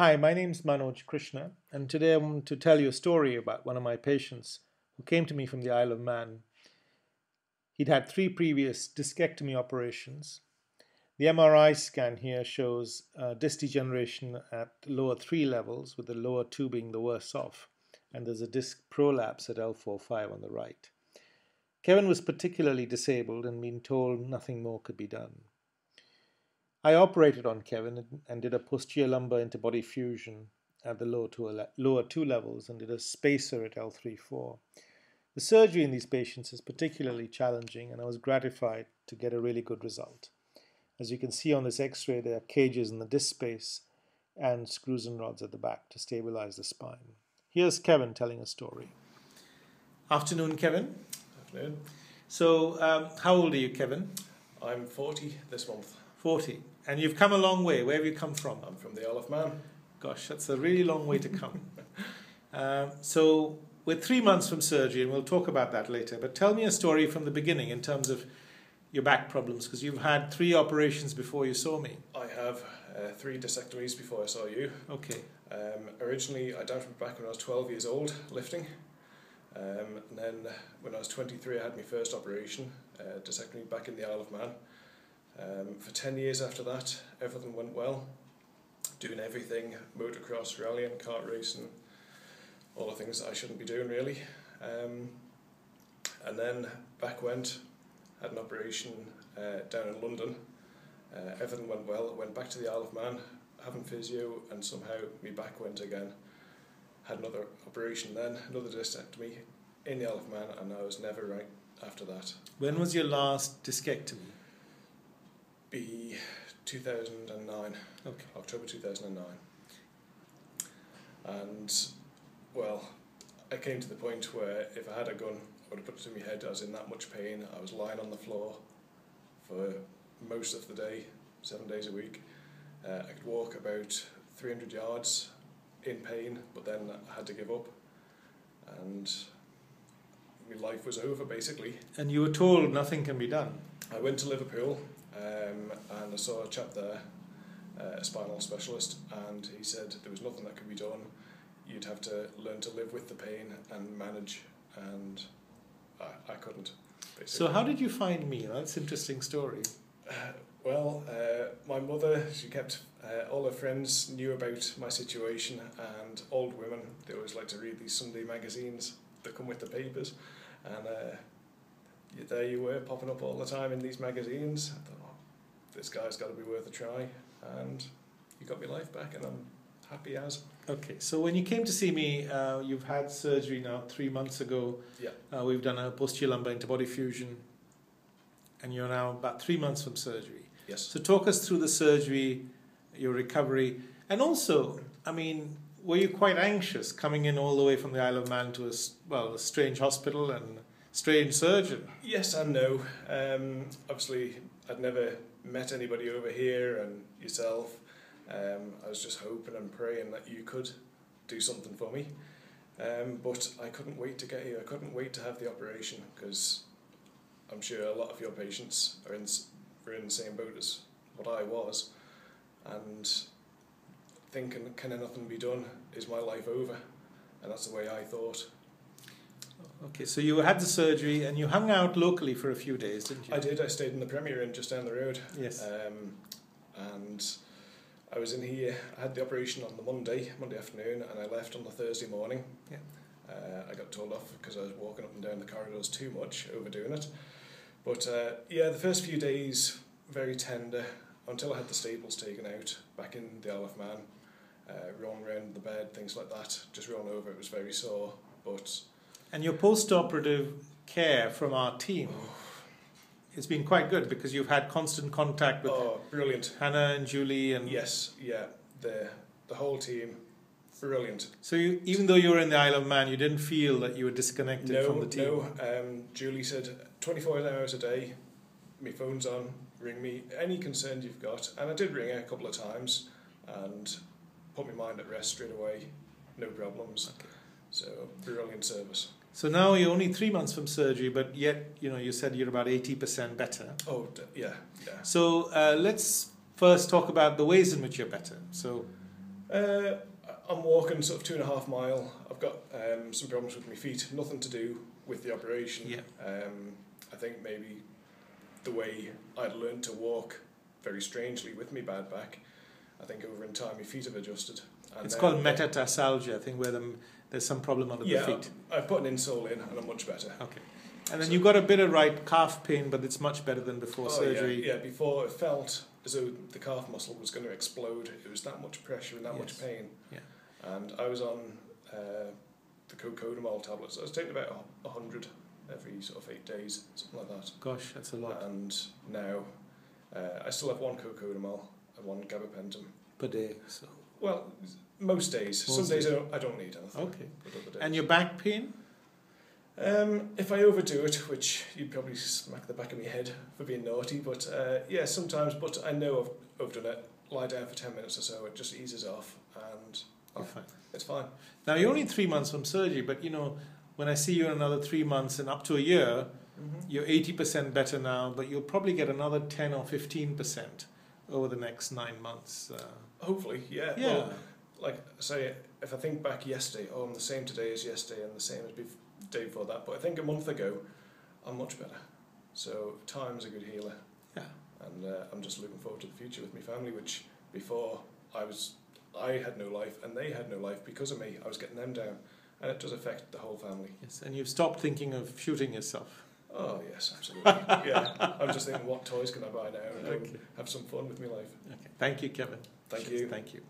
Hi, my name is Manoj Krishna, and today I want to tell you a story about one of my patients who came to me from the Isle of Man. He'd had 3 previous discectomy operations. The MRI scan here shows disc degeneration at the lower 3 levels, with the lower 2 being the worst off, and there's a disc prolapse at L4-5 on the right. Kevin was particularly disabled and been told nothing more could be done. I operated on Kevin and did a posterior lumbar interbody fusion at the lower 2 levels and did a spacer at L3-4. The surgery in these patients is particularly challenging, and I was gratified to get a really good result. As you can see on this X-ray, there are cages in the disc space and screws and rods at the back to stabilize the spine. Here's Kevin telling a story. Afternoon, Kevin. Afternoon. So, how old are you, Kevin? I'm 40 this month. 40. And you've come a long way. Where have you come from? I'm from the Isle of Man. Gosh, that's a really long way to come. So we're 3 months from surgery, and we'll talk about that later. But tell me a story from the beginning in terms of your back problems, because you've had 3 operations before you saw me. I have 3 discectomies before I saw you. Okay. Originally, I damaged my back when I was 12 years old, lifting. And then when I was 23, I had my first operation, discectomy back in the Isle of Man. For 10 years after that, everything went well. Doing everything, motocross, rallying, kart racing, all the things that I shouldn't be doing really. And then back went, had an operation down in London. Everything went well, went back to the Isle of Man, having physio, and somehow my back went again. Had another operation then, another discectomy in the Isle of Man, and I was never right after that. When was your last discectomy? Be 2009, okay. October 2009. And, well, I came to the point where if I had a gun, I would have put it to my head. I was in that much pain. I was lying on the floor for most of the day, 7 days a week. I could walk about 300 yards in pain, but then I had to give up. And my life was over, basically. And you were told nothing can be done? I went to Liverpool. And I saw a chap there, a spinal specialist, and he said there was nothing that could be done. You'd have to learn to live with the pain and manage, and I couldn't, basically. So how did you find me? That's an interesting story. Well, my mother, she kept, all her friends knew about my situation, and old women, they always like to read these Sunday magazines that come with the papers, and there you were, popping up all the time in these magazines. I thought, oh, this guy's got to be worth a try, and you got my life back, and I'm happy as. Okay, so when you came to see me, you've had surgery now 3 months ago. Yeah. We've done a posterior lumbar interbody fusion, and you're now about 3 months from surgery. Yes. So talk us through the surgery, your recovery, and also, I mean, were you quite anxious coming in all the way from the Isle of Man to a strange hospital and strange surgeon? Yes and no. Obviously, I'd never met anybody over here, and yourself. I was just hoping and praying that you could do something for me. But I couldn't wait to get here. I couldn't wait to have the operation, because I'm sure a lot of your patients are in the same boat as what I was, and thinking, can nothing be done? Is my life over? And that's the way I thought. Okay, so you had the surgery and you hung out locally for a few days, didn't you? I did. I stayed in the Premier Inn just down the road. Yes. And I was in here. I had the operation on the Monday afternoon, and I left on the Thursday morning. Yeah. I got told off because I was walking up and down the corridors too much, overdoing it. But yeah, the first few days, very tender, until I had the staples taken out, back in the Isle of Man, rolling around the bed, things like that, just rolling over. It was very sore, but... And your post-operative care from our team, it's been quite good, because you've had constant contact with brilliant. Hannah and Julie. And yes, yeah, the whole team, brilliant. So you, even though you were in the Isle of Man, you didn't feel that you were disconnected from the team? No. Julie said 24 hours a day, my phone's on, ring me, any concern you've got. And I did ring her a couple of times and put my mind at rest straight away, no problems. Okay. So, brilliant service. So now you're only 3 months from surgery, but yet, you know, you said you're about 80% better. Oh, yeah. So let's first talk about the ways in which you're better. So I'm walking sort of 2.5 mile. I've got some problems with my feet, nothing to do with the operation. Yeah. I think maybe the way I'd learned to walk very strangely with my bad back, I think over in time my feet have adjusted. And it's called metatarsalgia, I think, where there's some problem under the feet. I've put an insole in and I'm much better. Okay. And then you've got a bit of right calf pain, but it's much better than before surgery. Yeah, before it felt as though the calf muscle was going to explode. It was that much pressure and that much pain. Yeah. And I was on the cocodamol tablets. I was taking about 100 every sort of 8 days, something like that. Gosh, that's a lot. And now I still have one cocodamol and one gabapentin per day. So. Well, most days. Some days I don't need anything. Okay. But other days. And your back pain? If I overdo it, which you'd probably smack the back of my head for being naughty, but yeah, sometimes. But I know I've overdone it. Lie down for 10 minutes or so, it just eases off, and Fine. It's fine. Now you're only 3 months from surgery, but when I see you in another 3 months and up to a year, you're 80% better now, but you'll probably get another 10 or 15% over the next 9 months. Hopefully, yeah. Yeah. Well, like I say, if I think back yesterday, I'm the same today as yesterday and the same as the day before that, but I think a month ago, I'm much better. So time's a good healer. Yeah. And I'm just looking forward to the future with my family, which before I had no life and they had no life because of me. I was getting them down, and it does affect the whole family. Yes, and you've stopped thinking of shooting yourself. Oh yes, absolutely. Yeah, I'm just thinking, what toys can I buy now and have some fun with my life. Okay. Thank you, Kevin. Thank you. Thank you.